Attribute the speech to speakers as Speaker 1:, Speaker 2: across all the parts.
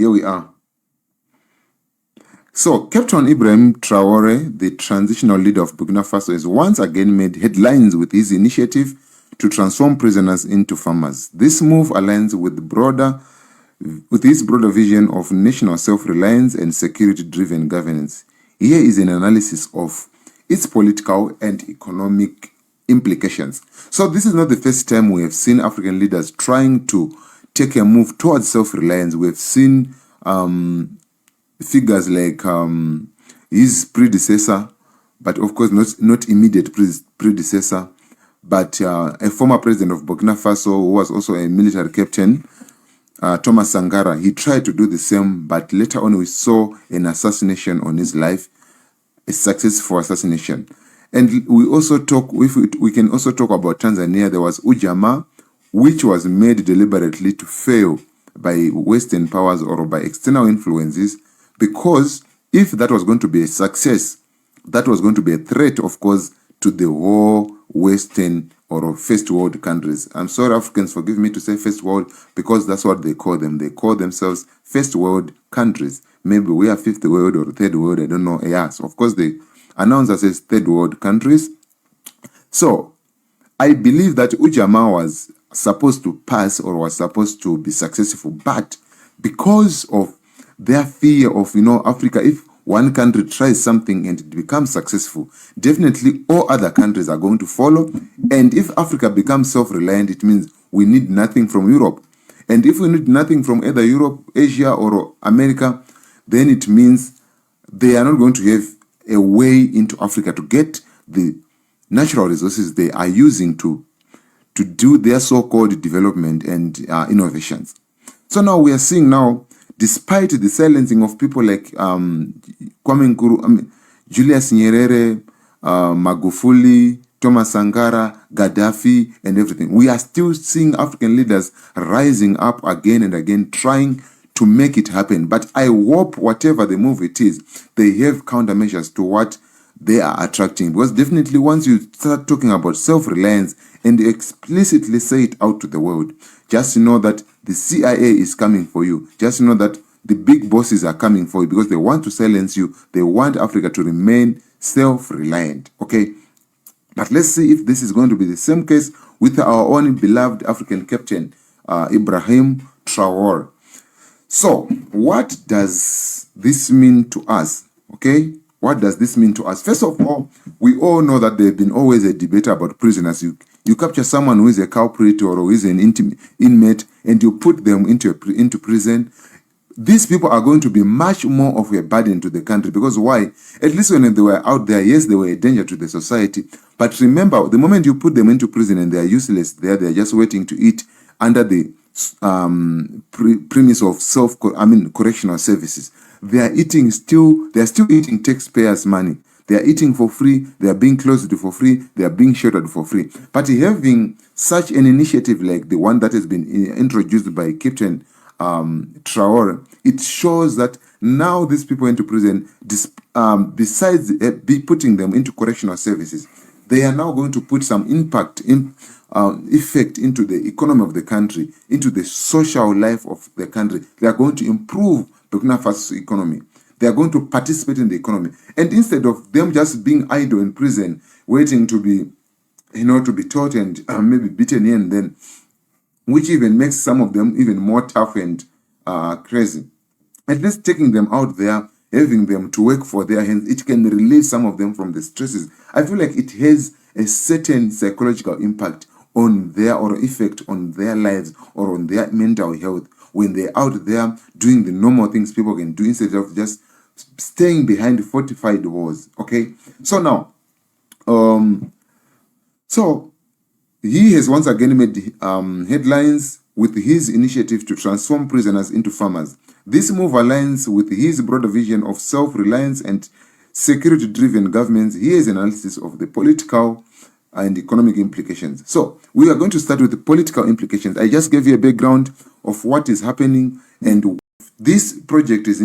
Speaker 1: here we are. So, Captain Ibrahim Traore, the transitional leader of Burkina Faso, has once again made headlines with his initiative to transform prisoners into farmers. This move aligns with his broader vision of national self-reliance and security-driven governance. Here is an analysis of its political and economic implications. So this is not the first time we have seen African leaders trying to take a move towards self-reliance. We have seen figures like his predecessor, but of course not immediate predecessor, but a former president of Burkina Faso who was also a military captain, Thomas Sankara. He tried to do the same, but later on we saw an assassination on his life, a successful assassination. And we also talk, we can also talk about Tanzania. There was Ujamaa, which was made deliberately to fail by Western powers or by external influences, because if that was going to be a success, that was going to be a threat, of course, to the whole Western or first world countries. I'm sorry, Africans, forgive me to say first world, because that's what they call them. They call themselves first world countries. Maybe we are fifth world or third world, I don't know. Yes, of course, they announce us as third world countries. So I believe that Ujamaa was supposed to pass or was supposed to be successful, but because of their fear of, Africa, if one country tries something and it becomes successful, definitely all other countries are going to follow. And if Africa becomes self-reliant, it means we need nothing from Europe. And if we need nothing from either Europe, Asia, or America, then it means they are not going to have a way into Africa to get the natural resources they are using to do their so-called development and innovations. So now we are seeing now, despite the silencing of people like Kwame Nkrumah, Julius Nyerere, Magufuli, Thomas Sankara, Gaddafi, and everything, we are still seeing African leaders rising up again and again, trying to make it happen. But I hope whatever the move it is, they have countermeasures to what they are attracting. Because definitely once you start talking about self-reliance and explicitly say it out to the world, just know that the CIA is coming for you. Just know that the big bosses are coming for you because they want to silence you. They want Africa to remain self-reliant. Okay? But let's see if this is going to be the same case with our own beloved African captain, Ibrahim Traore. So, what does this mean to us? Okay? What does this mean to us? First of all, we all know that there's been always a debate about prisoners. You capture someone who is a culprit or who is an inmate and you put them into prison. These people are going to be much more of a burden to the country. Because why? At least when they were out there, yes, they were a danger to the society. But remember, the moment you put them into prison and they are useless there, they are just waiting to eat under the premise of correctional services. They are still eating taxpayers' money. They are eating for free. They are being clothed for free. They are being sheltered for free. But having such an initiative like the one that has been introduced by Captain Traore, it shows that now these people into prison, besides putting them into correctional services, they are now going to put some effect into the economy of the country, into the social life of the country. They are going to improve Burkina Faso's economy. They are going to participate in the economy. And instead of them just being idle in prison, waiting to be, to be taught and maybe beaten here and then, which even makes some of them even more tough and crazy. At least taking them out there, having them to work for their hands, it can relieve some of them from the stresses. I feel like it has a certain psychological impact on their, or effect on their lives or on their mental health when they're out there doing the normal things people can do instead of just staying behind fortified walls. Okay, so now, so he has once again made headlines with his initiative to transform prisoners into farmers. This move aligns with his broader vision of self-reliance and security-driven governments. Here is an analysis of the political and economic implications. So we are going to start with the political implications. I just gave you a background of what is happening, and this project is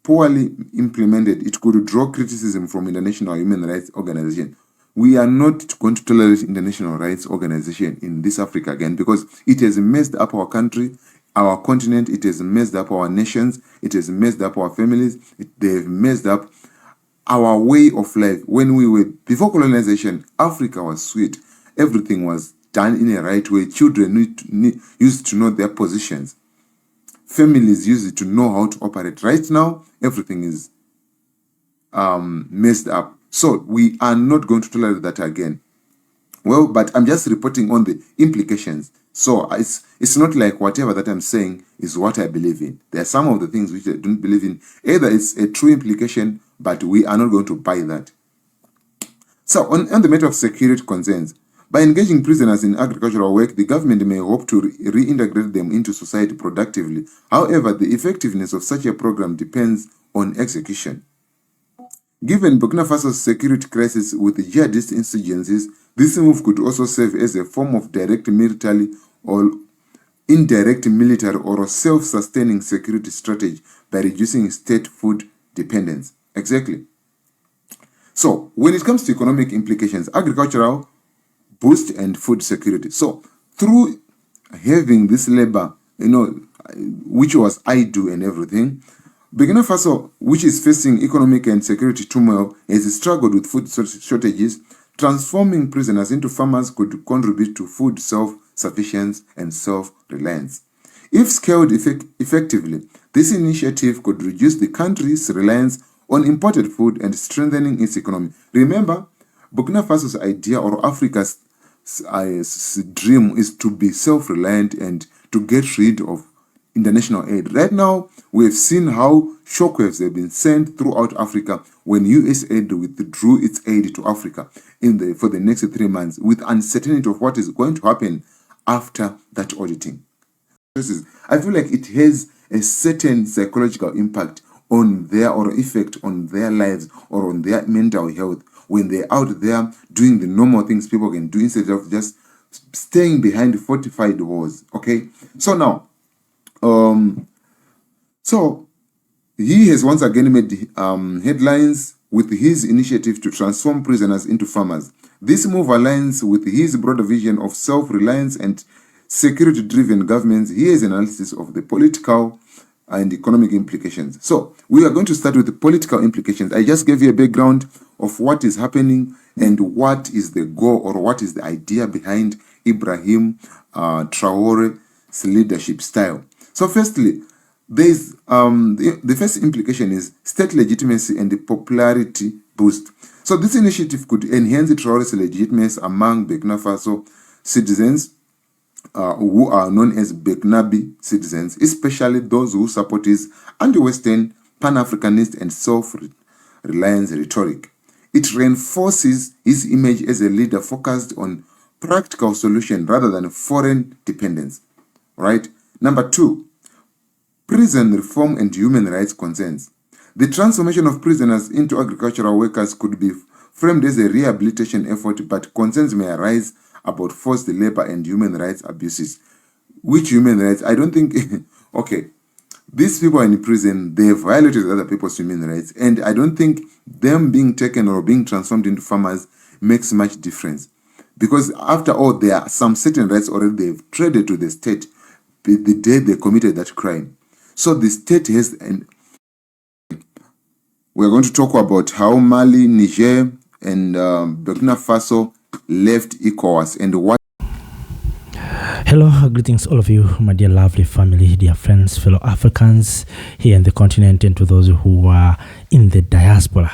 Speaker 1: poorly implemented. It could draw criticism from international human rights organizations. We are not going to tolerate international rights organization in this Africa again, because it has messed up our country. our continent, it has messed up our nations, it has messed up our families, they've messed up our way of life. When we were, before colonization, Africa was sweet. Everything was done in a right way. Children used to know their positions. Families used to know how to operate. Right now, everything is messed up. So we are not going to tolerate that again. Well, but I'm just reporting on the implications. So it's not like whatever that I'm saying is what I believe in. There are some of the things which I don't believe in. Either it's a true implication, but we are not going to buy that. So on the matter of security concerns, by engaging prisoners in agricultural work, the government may hope to reintegrate them into society productively. However, the effectiveness of such a program depends on execution. Given Burkina Faso's security crisis with jihadist insurgencies, this move could also serve as a form of direct military or indirect military or self-sustaining security strategy by reducing state food dependence. Exactly. So, when it comes to economic implications, agricultural boost and food security. So, through having this labor, which was I do and everything, Burkina Faso, which is facing economic and security turmoil, has struggled with food shortages. Transforming prisoners into farmers could contribute to food self-sufficiency and self-reliance. If scaled effectively, this initiative could reduce the country's reliance on imported food and strengthening its economy. Remember, Burkina Faso's idea, or Africa's dream, is to be self-reliant and to get rid of international aid. Right now, we have seen how shockwaves have been sent throughout Africa when USAID withdrew its aid to Africa for the next 3 months, with uncertainty of what is going to happen after that auditing. I feel like it has a certain psychological impact on their, or effect on their lives or on their mental health when they're out there doing the normal things people can do instead of just staying behind fortified walls. Okay, so now so he has once again made headlines with his initiative to transform prisoners into farmers. This move aligns with his broader vision of self-reliance and security-driven governments. Here is an analysis of the political and economic implications. So we are going to start with the political implications. I just gave you a background of what is happening and what is the goal, or what is the idea behind Ibrahim Traore's leadership style. So firstly, there's the first implication is state legitimacy and the popularity boost. So this initiative could enhance Traore's legitimacy among Burkina Faso citizens who are known as Burkinabe citizens, especially those who support his anti-Western, Pan-Africanist and self-reliance rhetoric. It reinforces his image as a leader focused on practical solutions rather than foreign dependence. Right? Number 2, prison reform and human rights concerns. The transformation of prisoners into agricultural workers could be framed as a rehabilitation effort, but concerns may arise about forced labor and human rights abuses. Which human rights? I don't think... okay, these people are in prison, they have violated other people's human rights, and I don't think them being taken or being transformed into farmers makes much difference. Because after all, there are some certain rights already they've traded to the state the day they committed that crime. So the state has... We're going to talk about how Mali, Niger, and Burkina Faso left ECOWAS and what...
Speaker 2: Hello, greetings all of you, my dear lovely family, dear friends, fellow Africans here in the continent, and to those who are in the diaspora.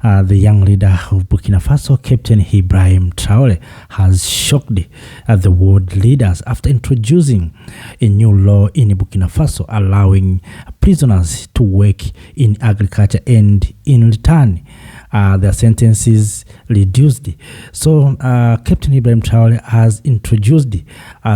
Speaker 2: The young leader of Burkina Faso, Captain Ibrahim Traore, has shocked the world leaders after introducing a new law in Burkina Faso allowing prisoners to work in agriculture, and in return their sentences reduced. So Captain Ibrahim Traore has introduced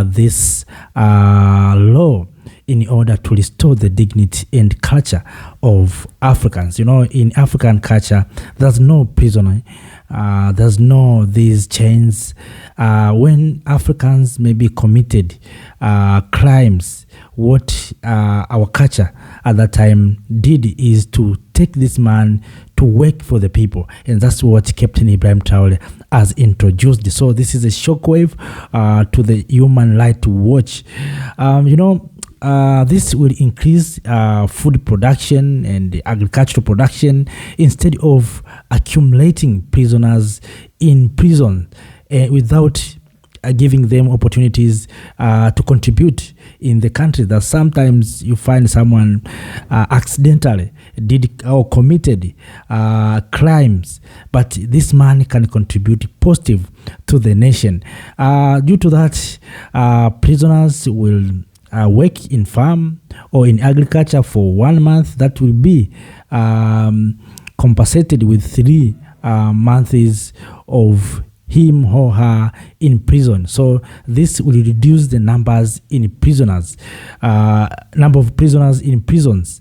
Speaker 2: this law in order to restore the dignity and culture of Africans. You know, in African culture, there's no prisoner, there's no these chains. When Africans maybe committed crimes, what our culture at that time did is to take this man to work for the people, and that's what Captain Ibrahim Traore has introduced. So this is a shockwave to the human right watch. You know, this will increase food production and agricultural production instead of accumulating prisoners in prison without giving them opportunities to contribute in the country. That sometimes you find someone accidentally did or committed crimes, but this man can contribute positive to the nation. Due to that, prisoners will work in farm or in agriculture for 1 month. That will be compensated with 3 months of him or her in prison. So this will reduce the numbers in prisoners, number of prisoners in prisons.